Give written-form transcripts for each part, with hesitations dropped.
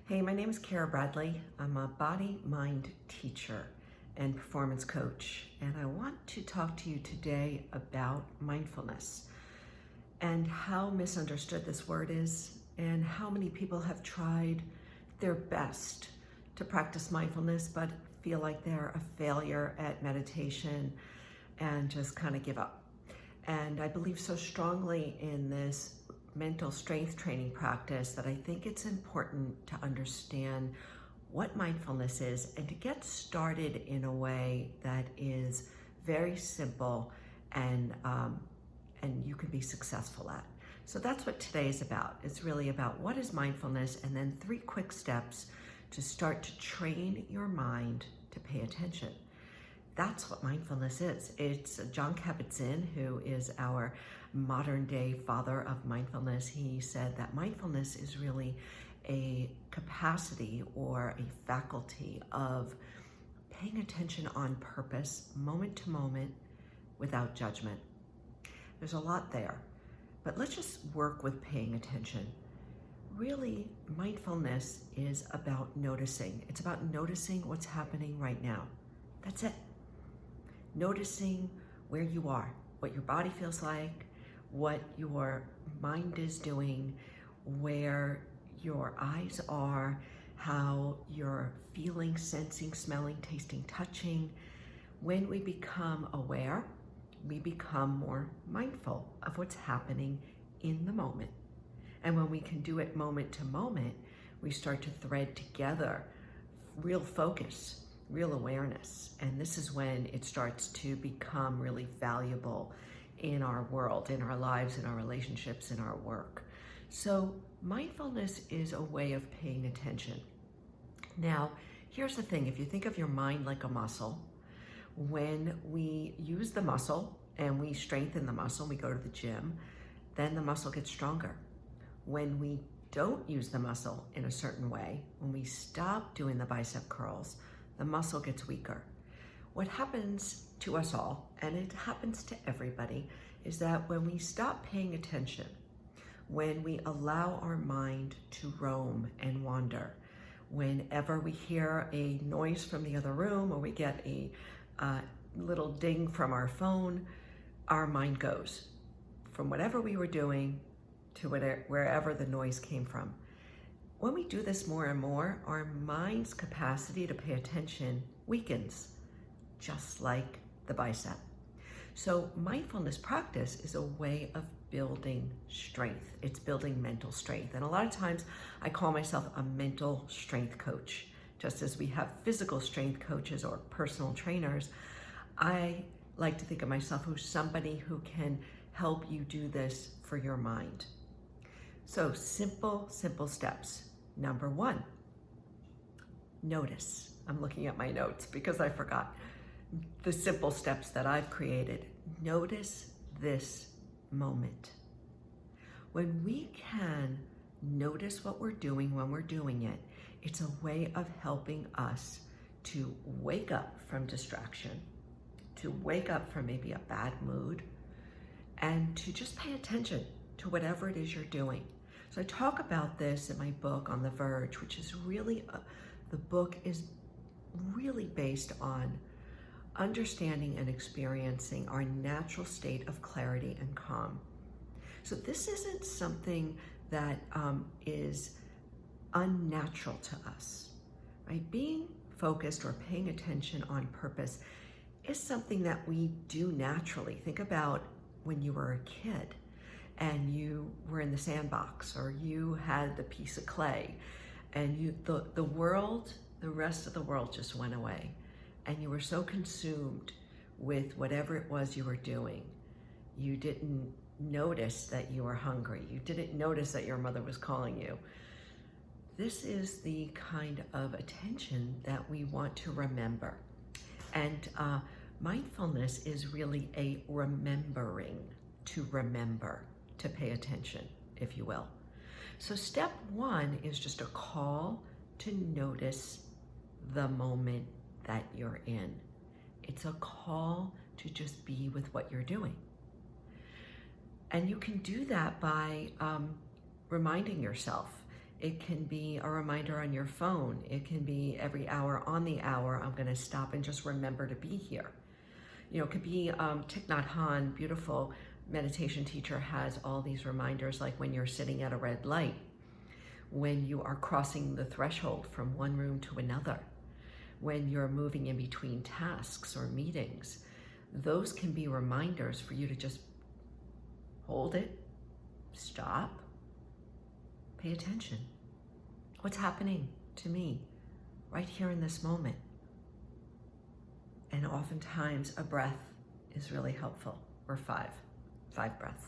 Hey, my name is Cara Bradley. I'm a body-mind teacher and performance coach, and I want to talk to you today about mindfulness and how misunderstood this word is and how many people have tried their best to practice mindfulness but feel like they're a failure at meditation and just kind of give up. And I believe so strongly in this mental strength training practice that I think it's important to understand what mindfulness is and to get started in a way that is very simple and you can be successful at. So that's what today is about. It's really about what is mindfulness and then 3 quick steps to start to train your mind to pay attention. That's what mindfulness is. It's John Kabat-Zinn, who is our modern day father of mindfulness. He said that mindfulness is really a capacity or a faculty of paying attention on purpose, moment to moment, without judgment. There's a lot there, but let's just work with paying attention. Really, mindfulness is about noticing. It's about noticing what's happening right now. That's it. Noticing where you are, what your body feels like, what your mind is doing, where your eyes are, how you're feeling, sensing, smelling, tasting, touching. When we become aware, we become more mindful of what's happening in the moment. And when we can do it moment to moment, we start to thread together real focus, real awareness. And this is when it starts to become really valuable in our world, in our lives, in our relationships, in our work. So mindfulness is a way of paying attention. Now, here's the thing. If you think of your mind like a muscle, when we use the muscle and we strengthen the muscle, we go to the gym, then the muscle gets stronger. When we don't use the muscle in a certain way, when we stop doing the bicep curls, the muscle gets weaker. What happens to us all, and it happens to everybody, is that when we stop paying attention, when we allow our mind to roam and wander, whenever we hear a noise from the other room or we get a little ding from our phone, our mind goes from whatever we were doing to wherever the noise came from. When we do this more and more, our mind's capacity to pay attention weakens, just like the bicep. So mindfulness practice is a way of building strength. It's building mental strength. And a lot of times I call myself a mental strength coach. Just as we have physical strength coaches or personal trainers, I like to think of myself as somebody who can help you do this for your mind. So simple steps. Number 1, notice. I'm looking at my notes because I forgot the simple steps that I've created. Notice this moment. When we can notice what we're doing when we're doing it, it's a way of helping us to wake up from distraction, to wake up from maybe a bad mood, and to just pay attention to whatever it is you're doing. So I talk about this in my book, On The Verge, which is really, the book is really based on understanding and experiencing our natural state of clarity and calm. So this isn't something that is unnatural to us, right? Being focused or paying attention on purpose is something that we do naturally. Think about when you were a kid and you were in the sandbox, or you had the piece of clay, and the world, the rest of the world just went away, and you were so consumed with whatever it was you were doing. You didn't notice that you were hungry. You didn't notice that your mother was calling you. This is the kind of attention that we want to remember. And mindfulness is really a remembering, to remember, to pay attention, if you will. So step 1 is just a call to notice the moment that you're in. It's a call to just be with what you're doing. And you can do that by reminding yourself. It can be a reminder on your phone. It can be every hour on the hour, I'm going to stop and just remember to be here. It could be Thich Nhat Hanh, beautiful meditation teacher, has all these reminders, like when you're sitting at a red light, when you are crossing the threshold from one room to another, when you're moving in between tasks or meetings. Those can be reminders for you to just hold it, stop, pay attention. What's happening to me right here in this moment? And oftentimes a breath is really helpful, or five breaths.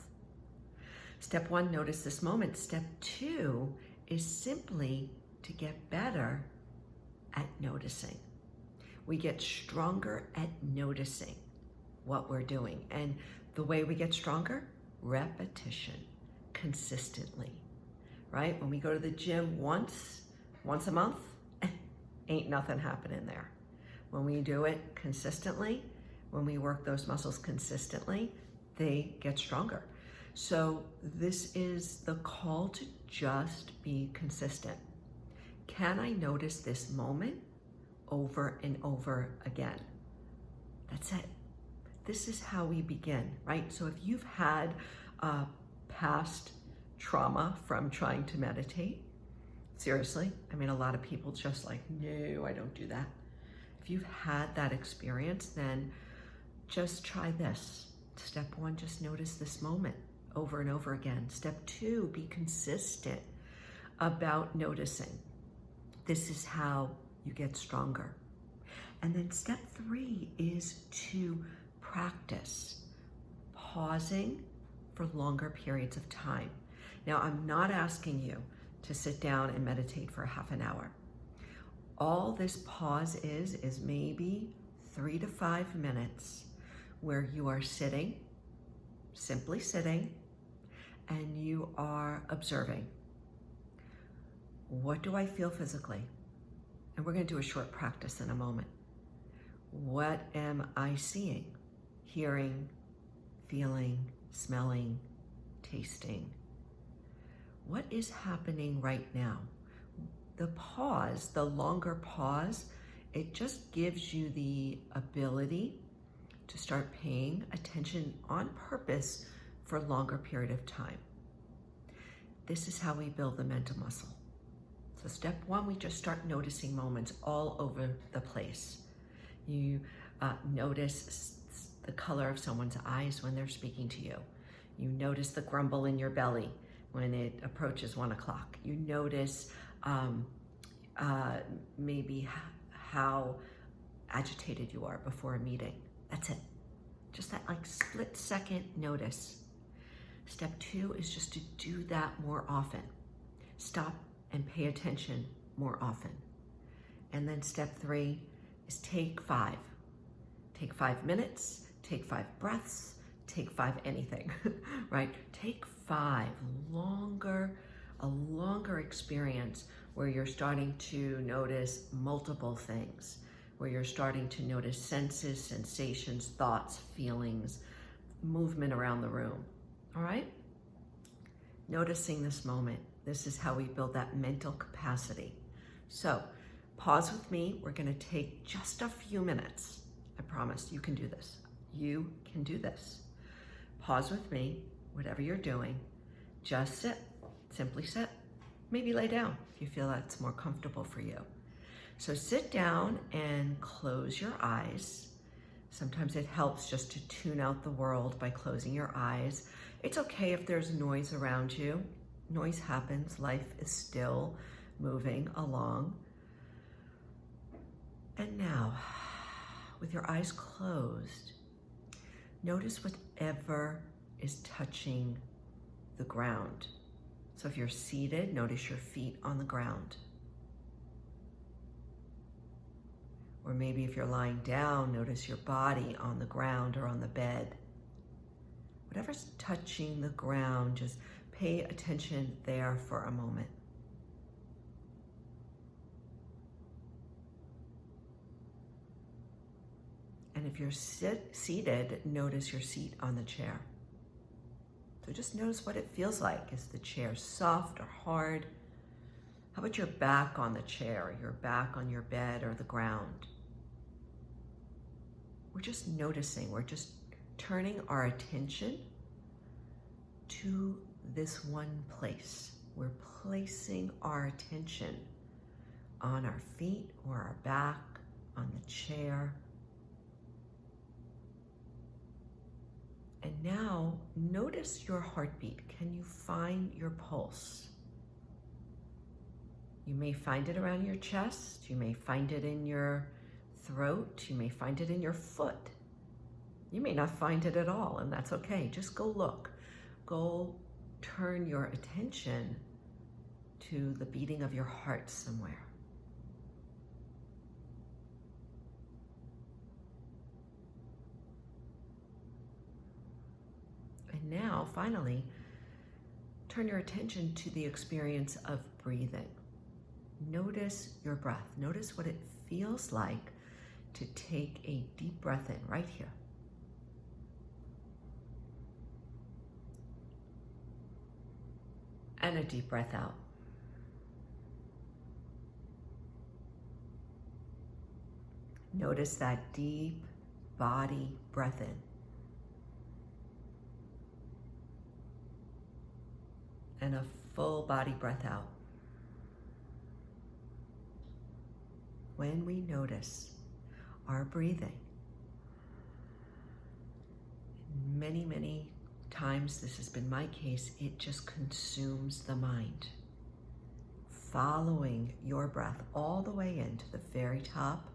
Step 1, notice this moment. Step 2 is simply to get better at noticing. We get stronger at noticing what we're doing. And the way we get stronger, repetition, consistently, right? When we go to the gym once a month, ain't nothing happening there. When we do it consistently, when we work those muscles consistently, they get stronger. So this is the call to just be consistent. Can I notice this moment over and over again? That's it. This is how we begin, right? So if you've had past trauma from trying to meditate, seriously, a lot of people just like, no, I don't do that. If you've had that experience, then just try this. Step 1, just notice this moment over and over again. Step 2, be consistent about noticing. This is how you get stronger. And then step 3 is to practice pausing for longer periods of time. Now, I'm not asking you to sit down and meditate for half an hour. All this pause is maybe 3 to 5 minutes where you are sitting, simply sitting, and you are observing. What do I feel physically? And we're going to do a short practice in a moment. What am I seeing, hearing, feeling, smelling, tasting? What is happening right now? The pause, the longer pause, it just gives you the ability to start paying attention on purpose for a longer period of time. This is how we build the mental muscle. So step 1, we just start noticing moments all over the place. You notice the color of someone's eyes when they're speaking to you. You notice the grumble in your belly when it approaches 1 o'clock. You notice maybe how agitated you are before a meeting. That's it. Just that split second notice. Step 2 is just to do that more often. Stop and pay attention more often. And then step 3 is take 5. Take 5 minutes, take 5 breaths, take 5 anything, right? Take 5 a longer experience where you're starting to notice multiple things, where you're starting to notice senses, sensations, thoughts, feelings, movement around the room, all right? Noticing this moment. This is how we build that mental capacity. So pause with me. We're going to take just a few minutes. I promise you can do this. You can do this. Pause with me, whatever you're doing. Just sit, simply sit. Maybe lay down if you feel that's more comfortable for you. So sit down and close your eyes. Sometimes it helps just to tune out the world by closing your eyes. It's okay if there's noise around you. Noise happens. Life is still moving along. And now, with your eyes closed, notice whatever is touching the ground. So if you're seated, notice your feet on the ground. Or maybe if you're lying down, notice your body on the ground or on the bed. Whatever's touching the ground, just pay attention there for a moment. And if you're seated, notice your seat on the chair. So just notice what it feels like. Is the chair soft or hard? How about your back on the chair, your back on your bed or the ground? We're just noticing, we're just turning our attention to this one place. We're placing our attention on our feet or our back, on the chair. And now notice your heartbeat. Can you find your pulse? You may find it around your chest. You may find it in your throat. You may find it in your foot. You may not find it at all, and that's okay. Just go look. Go turn your attention to the beating of your heart somewhere. And now, finally, turn your attention to the experience of breathing. Notice your breath. Notice what it feels like to take a deep breath in right here. And a deep breath out. Notice that deep body breath in. And a full body breath out. When we notice our breathing, many times this has been my case, it just consumes the mind. Following your breath all the way into the very top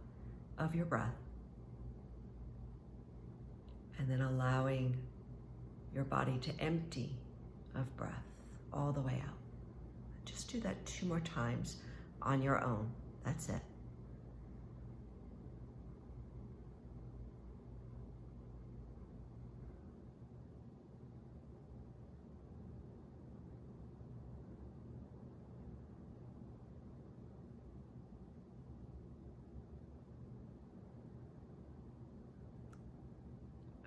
of your breath, and then allowing your body to empty of breath all the way out. Just do that 2 more times on your own. That's it.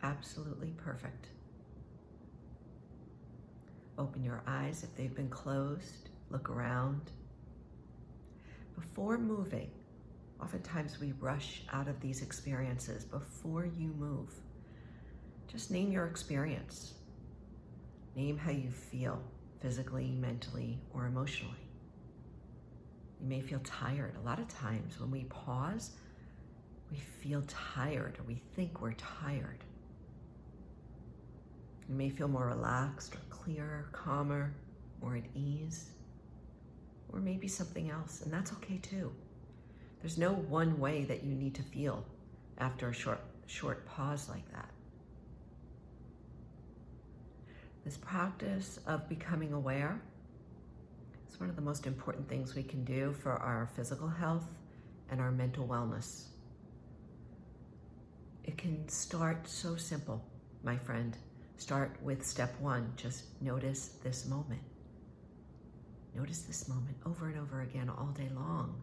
Absolutely perfect. Open your eyes if they've been closed. Look around. Before moving, oftentimes we rush out of these experiences. Before you move, just name your experience. Name how you feel physically, mentally, or emotionally. You may feel tired. A lot of times when we pause, we feel tired or we think we're tired. You may feel more relaxed or clearer, calmer, more at ease, or maybe something else, and that's okay too. There's no one way that you need to feel after a short pause like that. This practice of becoming aware is one of the most important things we can do for our physical health and our mental wellness. It can start so simple, my friend. Start with step 1, just notice this moment. Notice this moment over and over again all day long.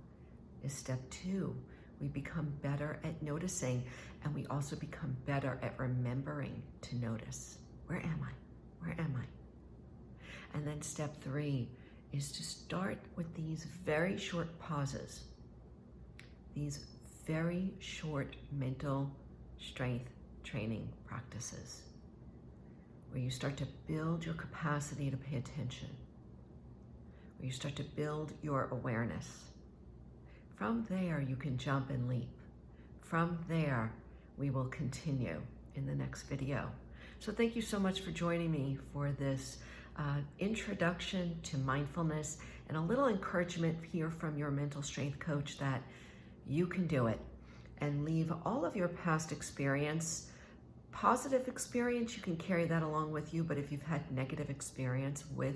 Is step 2. We become better at noticing, and we also become better at remembering to notice. Where am I? Where am I? And then step 3 is to start with these very short pauses, these very short mental strength training practices, where you start to build your capacity to pay attention, where you start to build your awareness. From there, you can jump and leap. From there, we will continue in the next video. So thank you so much for joining me for this introduction to mindfulness and a little encouragement here from your mental strength coach that you can do it, and leave all of your past experience. Positive experience, you can carry that along with you, but if you've had negative experience with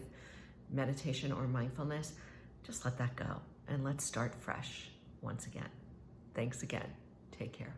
meditation or mindfulness, just let that go and let's start fresh once again. Thanks again. Take care.